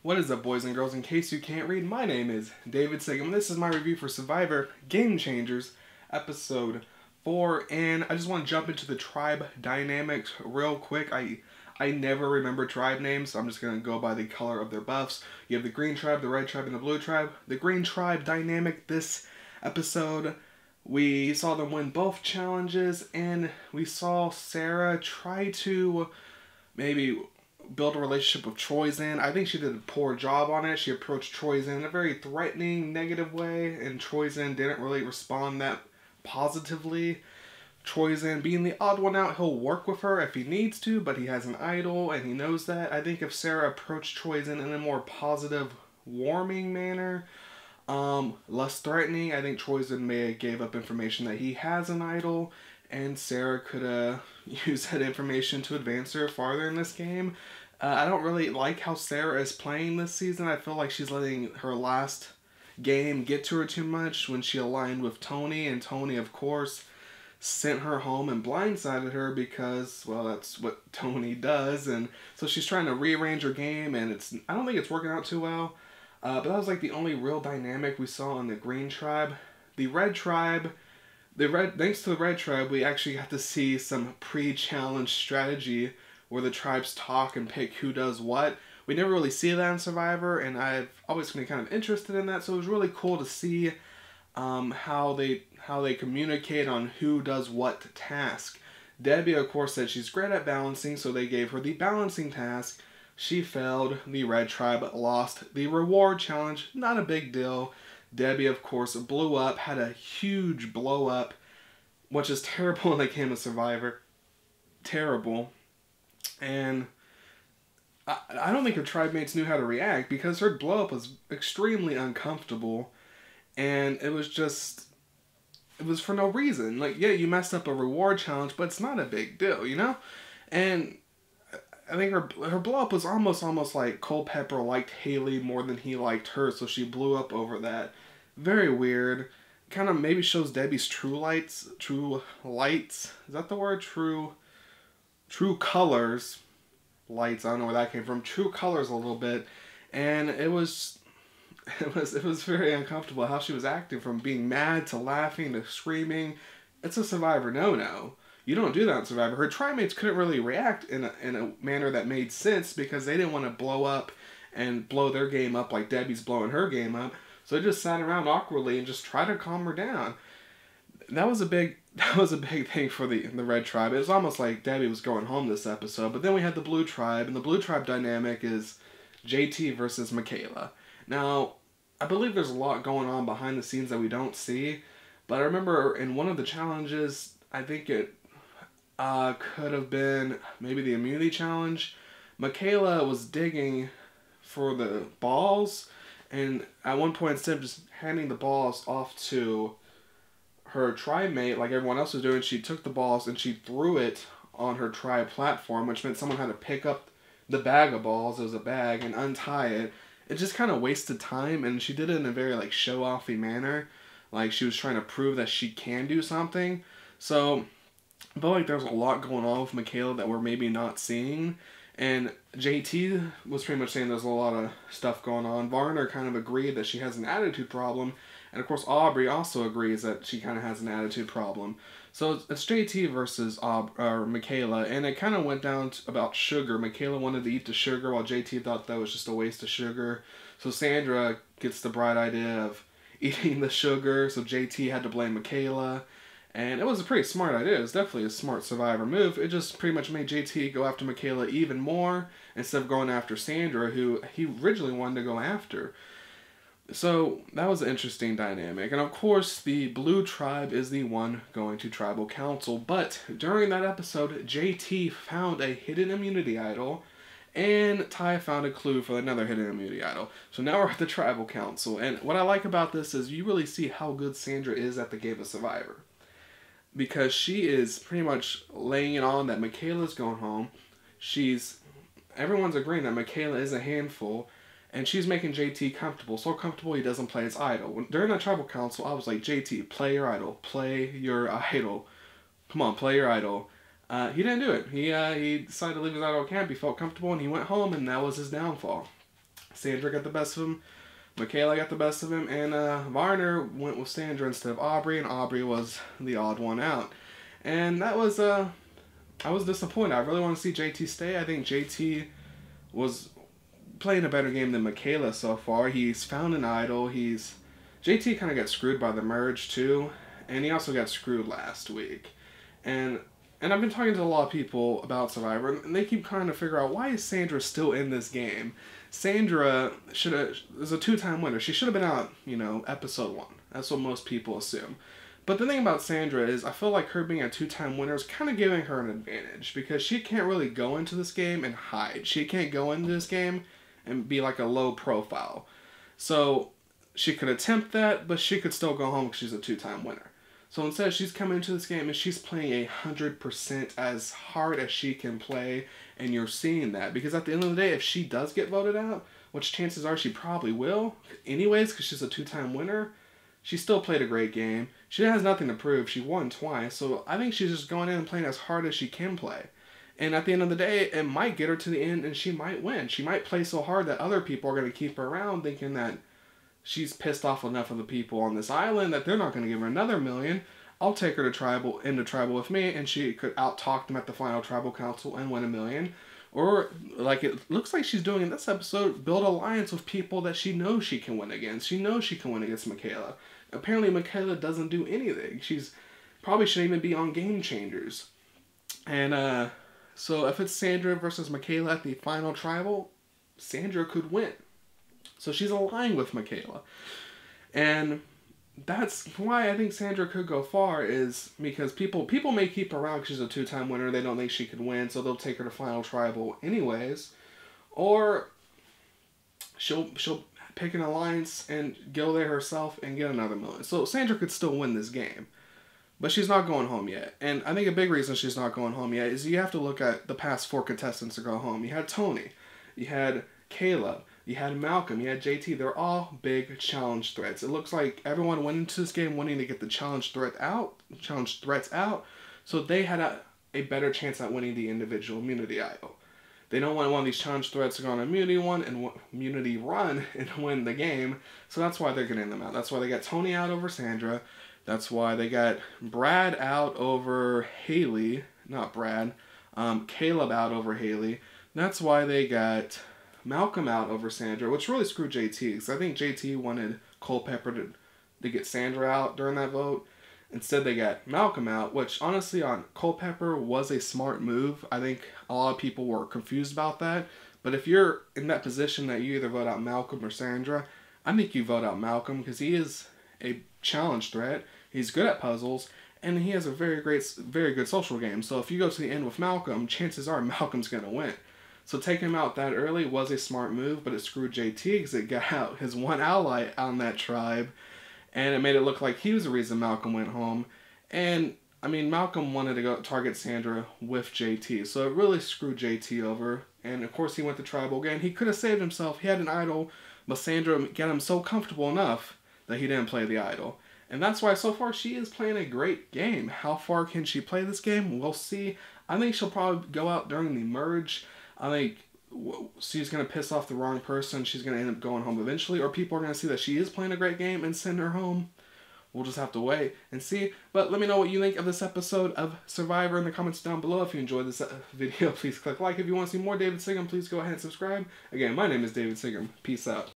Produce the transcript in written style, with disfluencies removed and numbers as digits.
What is up, boys and girls? In case you can't read, my name is DavidCigam. This is my review for Survivor Game Changers, episode 4, and I just want to jump into the tribe dynamics real quick. I never remember tribe names, so I'm just going to go by the color of their buffs. You have the green tribe, the red tribe, and the blue tribe. The green tribe dynamic this episode, we saw them win both challenges, and we saw Sarah try to maybe build a relationship with Troyzan. I think she did a poor job on it. She approached Troyzan in a very threatening, negative way, and Troyzan didn't really respond that positively. Troyzan, being the odd one out, he'll work with her if he needs to, but he has an idol, and he knows that. I think if Sarah approached Troyzan in a more positive, warming manner, less threatening, I think Troyzan may have gave up information that he has an idol, and Sarah could use that information to advance her farther in this game. I don't really like how Sarah is playing this season. I feel like she's letting her last game get to her too much when she aligned with Tony, and Tony, of course, sent her home and blindsided her because, well, that's what Tony does, and so she's trying to rearrange her game, and I don't think it's working out too well. But that was like the only real dynamic we saw in the green tribe. The red tribe, thanks to the red tribe, we actually got to see some pre-challenge strategy where the tribes talk and pick who does what. We never really see that in Survivor, and I've always been kind of interested in that, so it was really cool to see how they communicate on who does what task. Debbie, of course, said she's great at balancing, so they gave her the balancing task. She failed. The red tribe lost the reward challenge. Not a big deal. Debbie, of course, blew up, had a huge blow up, which is terrible in the game of Survivor. Terrible. And I don't think her tribe mates knew how to react because her blow up was extremely uncomfortable, and it was for no reason. Like, yeah, you messed up a reward challenge, but it's not a big deal, you know? And I think her blow up was almost like Culpepper liked Haley more than he liked her, so she blew up over that. Very weird. Kind of maybe shows Debbie's true lights. Is that the word? True colors. Lights, I don't know where that came from. True colors a little bit. And it was very uncomfortable how she was acting, from being mad to laughing to screaming. It's a Survivor no-no. You don't do that in Survivor. Her tribe mates couldn't really react in a manner that made sense because they didn't want to blow up and blow their game up like Debbie's blowing her game up. So they just sat around awkwardly and just tried to calm her down. That was a big thing for the red tribe. It was almost like Debbie was going home this episode. But then we had the blue tribe, and the blue tribe dynamic is JT versus Michaela. Now, I believe there's a lot going on behind the scenes that we don't see. But I remember in one of the challenges, I think it could have been maybe the immunity challenge, Michaela was digging for the balls, and at one point, instead of just handing the balls off to her tribe mate like everyone else was doing, she took the balls and she threw it on her tribe platform, which meant someone had to pick up the bag of balls, it was a bag, and untie it. It just kind of wasted time, and she did it in a very like show-offy manner, like she was trying to prove that she can do something. So I felt like there was a lot going on with Michaela that we're maybe not seeing. And JT was pretty much saying there's a lot of stuff going on. Varner kind of agreed that she has an attitude problem. And of course Aubrey also agrees that she kind of has an attitude problem. So it's JT versus Michaela. And it kind of went down to about sugar. Michaela wanted to eat the sugar while JT thought that was just a waste of sugar. So Sandra gets the bright idea of eating the sugar. So JT had to blame Michaela. And it was a pretty smart idea. It was definitely a smart Survivor move. It just pretty much made JT go after Michaela even more instead of going after Sandra, who he originally wanted to go after. So that was an interesting dynamic. And of course, the blue tribe is the one going to tribal council. But during that episode, JT found a hidden immunity idol, and Ty found a clue for another hidden immunity idol. So now we're at the tribal council. And what I like about this is you really see how good Sandra is at the game of Survivor, because she is pretty much laying it on that Michaela's going home. Everyone's agreeing that Michaela is a handful, and she's making JT comfortable. So comfortable he doesn't play his idol. During the tribal council, I was like, JT, play your idol. Play your idol. Come on, play your idol. He didn't do it. He decided to leave his idol camp. He felt comfortable, and he went home, and that was his downfall. Sandra got the best of him. Michaela got the best of him, and Varner went with Sandra instead of Aubrey, and Aubrey was the odd one out. And that was, I was disappointed. I really want to see JT stay. I think JT was playing a better game than Michaela so far. He's found an idol. JT kind of got screwed by the merge too, and he also got screwed last week. And I've been talking to a lot of people about Survivor, and they keep trying to figure out, why is Sandra still in this game? Sandra is a 2-time winner. She should have been out, episode 1. That's what most people assume. But the thing about Sandra is, I feel like her being a 2-time winner is kind of giving her an advantage, because she can't really go into this game and hide. She can't go into this game and be like a low profile. So she could attempt that, but she could still go home because she's a 2-time winner. So instead, she's coming into this game and she's playing 100% as hard as she can play, and you're seeing that. Because at the end of the day, if she does get voted out, which chances are she probably will, anyways, because she's a 2-time winner, she still played a great game. She has nothing to prove. She won twice, so I think she's just going in and playing as hard as she can play. And at the end of the day, it might get her to the end and she might win. She might play so hard that other people are going to keep her around, thinking that she's pissed off enough of the people on this island that they're not going to give her another $1 million. I'll take her to into tribal with me, and she could out-talk them at the final tribal council and win $1 million. Or, like it looks like she's doing in this episode, build alliance with people that she knows she can win against. She knows she can win against Michaela. Apparently, Michaela doesn't do anything. She's probably shouldn't even be on Game Changers. And, so if it's Sandra versus Michaela at the final tribal, Sandra could win. So she's aligning with Michaela. And that's why I think Sandra could go far, is because people may keep her around because she's a 2-time winner. They don't think she could win, so they'll take her to final tribal anyways. Or she'll pick an alliance and go there herself and get another $1 million. So Sandra could still win this game. But she's not going home yet. And I think a big reason she's not going home yet is you have to look at the past 4 contestants to go home. You had Tony. You had Caleb. You had Malcolm, you had JT. They're all big challenge threats. It looks like everyone went into this game wanting to get the challenge threats out, so they had a better chance at winning the individual immunity idol. They don't want one of these challenge threats to go on immunity run and win the game, so that's why they're getting them out. That's why they got Tony out over Sandra. That's why they got Brad out over Haley. Not Brad. Caleb out over Haley. That's why they got Malcolm out over Sandra, which really screwed JT, because I think JT wanted Culpepper to get Sandra out during that vote. Instead, they got Malcolm out, which honestly on Culpepper was a smart move. I think a lot of people were confused about that. But if you're in that position that you either vote out Malcolm or Sandra, I think you vote out Malcolm, because he is a challenge threat. He's good at puzzles, and he has a very good social game. So if you go to the end with Malcolm, chances are Malcolm's going to win. So taking him out that early was a smart move, but it screwed JT because it got out his one ally on that tribe, and it made it look like he was the reason Malcolm went home. And, I mean, Malcolm wanted to go target Sandra with JT, so it really screwed JT over. And, of course, he went to tribal again. He could have saved himself. He had an idol, but Sandra got him so comfortable enough that he didn't play the idol. And that's why, so far, she is playing a great game. How far can she play this game? We'll see. I think she'll probably go out during the merge. I think she's going to piss off the wrong person. She's going to end up going home eventually. Or people are going to see that she is playing a great game and send her home. We'll just have to wait and see. But let me know what you think of this episode of Survivor in the comments down below. If you enjoyed this video, please click like. If you want to see more DavidCigam, please go ahead and subscribe. Again, my name is DavidCigam. Peace out.